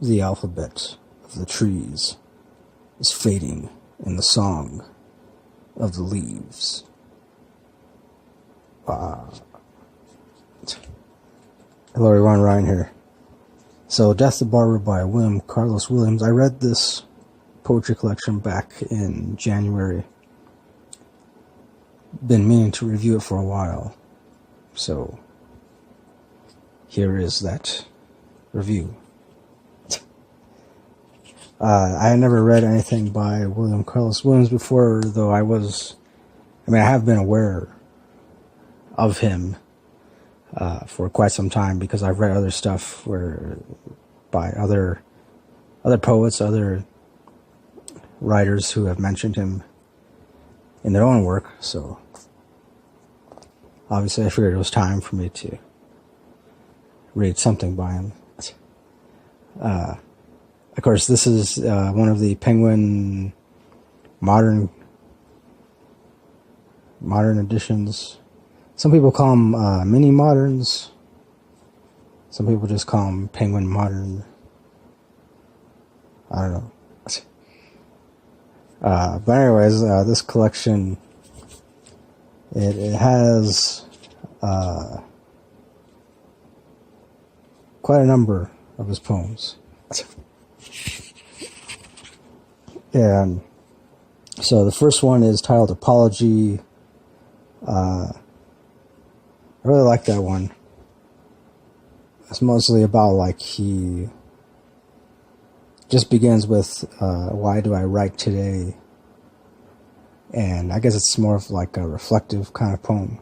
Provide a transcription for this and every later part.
The alphabet of the trees is fading in the song of the leaves. Hello everyone, Ryan here. So, Death the Barber by William Carlos Williams. I read this poetry collection back in January. Been meaning to review it for a while. So, here is that review. I had never read anything by William Carlos Williams before, though I have been aware of him for quite some time, because I've read other stuff by other poets, other writers who have mentioned him in their own work. So obviously I figured it was time for me to read something by him. Of course, this is one of the Penguin modern editions. Some people call them mini moderns. Some people just call them Penguin modern. I don't know. But anyways, this collection, it has quite a number of his poems. And so the first one is titled Apology. I really like that one. It's mostly about, like, he just begins with, why do I write today? And I guess it's more of like a reflective kind of poem.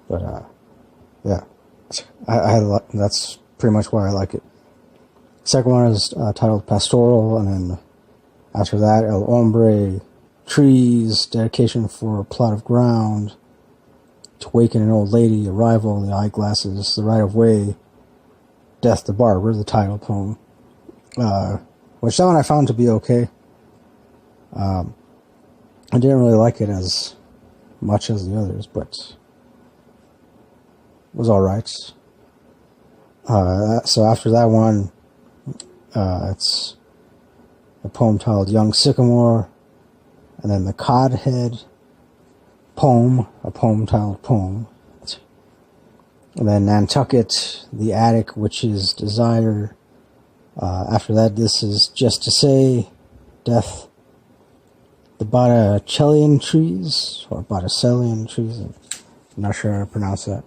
But, yeah. That's pretty much why I like it. Second one is titled Pastoral, and then after that, El Hombre, Trees, Dedication for a Plot of Ground, To Waken an Old Lady, Arrival, The Eyeglasses, The Right of Way, Death the Barber, the title poem. Which that one I found to be okay. I didn't really like it as much as the others, but it was alright. So after that one, it's a poem titled Young Sycamore, and then the Codhead poem, a poem titled Poem, and then Nantucket, the Attic, which is Desire. After that, this is Just to Say, Death, the Botticellian Trees, or Botticellian Trees, I'm not sure how to pronounce that.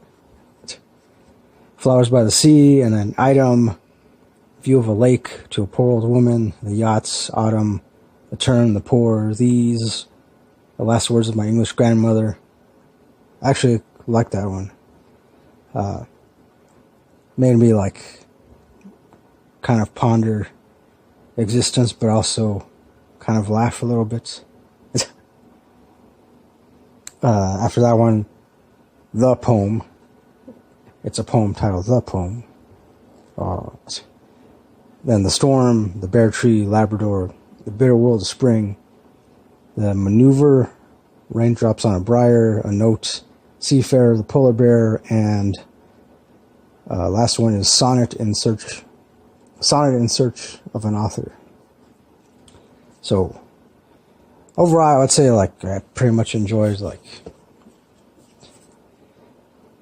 Flowers by the Sea, and then Item, View of a Lake, To a Poor Old Woman, The Yachts, Autumn, The Turn, The Poor, These, The Last Words of My English Grandmother. I actually like that one. Made me, like, kind of ponder existence, but also kind of laugh a little bit. After that one, The Poem. It's a poem titled The Poem. Then The Storm, The Bare Tree, Labrador, The Bitter World of Spring, The Maneuver, Raindrops on a Briar, A Note, Seafarer, The Polar Bear, and last one is Sonnet in Search of an Author. So overall, I would say, like, I pretty much enjoyed, like,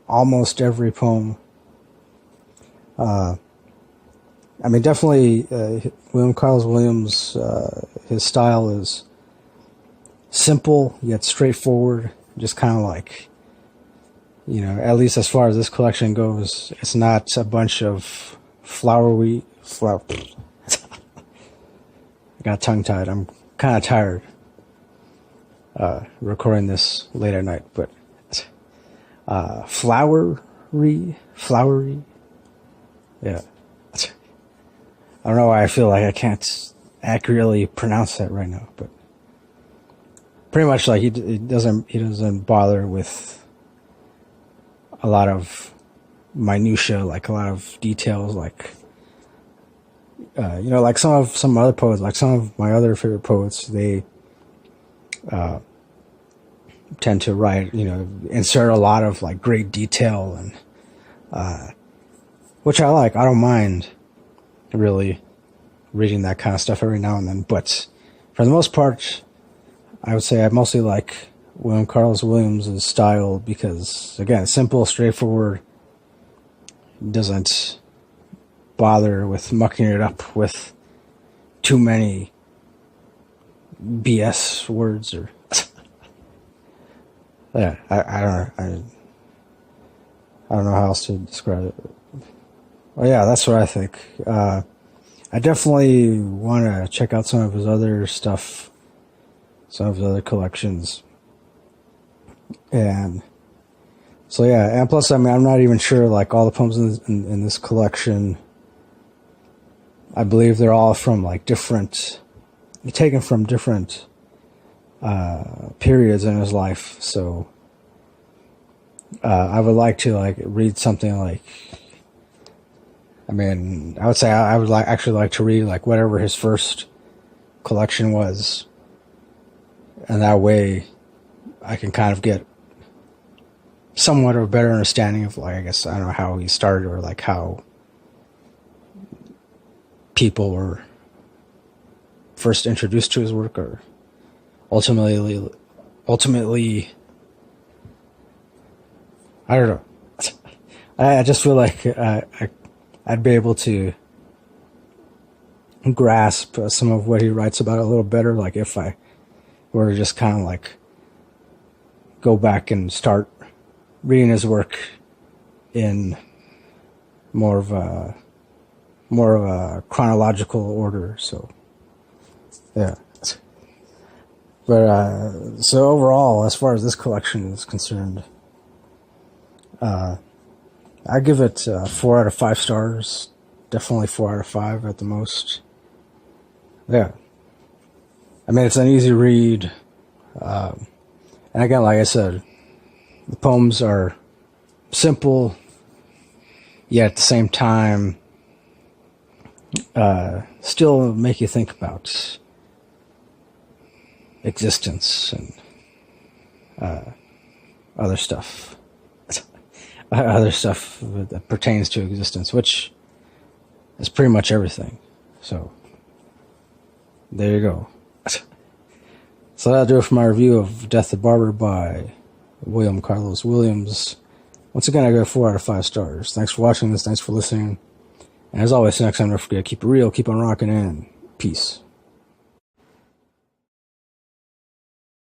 almost every poem. Definitely, William Carlos Williams, his style is simple yet straightforward. Just kind of like, at least as far as this collection goes, it's not a bunch of flowery. I got tongue-tied. I'm kind of tired recording this late at night, but flowery. Yeah. I don't know why I feel like I can't accurately pronounce that right now, but pretty much, like, he doesn't bother with a lot of minutia, like a lot of details, like like some other poets, like some of my other favorite poets, they tend to write, insert a lot of, like, great detail, and which I like. I don't mind really reading that kind of stuff every now and then. But for the most part, I would say I mostly like William Carlos Williams' style because, again, simple, straightforward, doesn't bother with mucking it up with too many BS words or yeah, I don't know how else to describe it. Well, yeah, that's what I think. I definitely want to check out some of his other stuff, some of his other collections. And so, yeah, and plus, I mean, I'm not even sure, like, all the poems in this collection, I believe they're all from, like, taken from different periods in his life. So, I would like to, like, read something like, I mean, I would say I would actually like to read, like, whatever his first collection was. And that way, I can kind of get somewhat of a better understanding of, like, I guess, I don't know how he started or, like, how people were first introduced to his work or ultimately, I don't know. I just feel like I'd be able to grasp some of what he writes about a little better, like if I were to just kind of like go back and start reading his work in more of a chronological order. So yeah. But so overall, as far as this collection is concerned, I give it 4 out of 5 stars. Definitely 4 out of 5 at the most. Yeah. I mean, it's an easy read. And again, like I said, the poems are simple, yet at the same time, still make you think about existence and other stuff. Other stuff that pertains to existence, which is pretty much everything. So, there you go. So that'll do it for my review of Death of Barber by William Carlos Williams. Once again, I go 4 out of 5 stars. Thanks for watching this. Thanks for listening. And as always, next time, don't forget, keep it real, keep on rocking, and peace.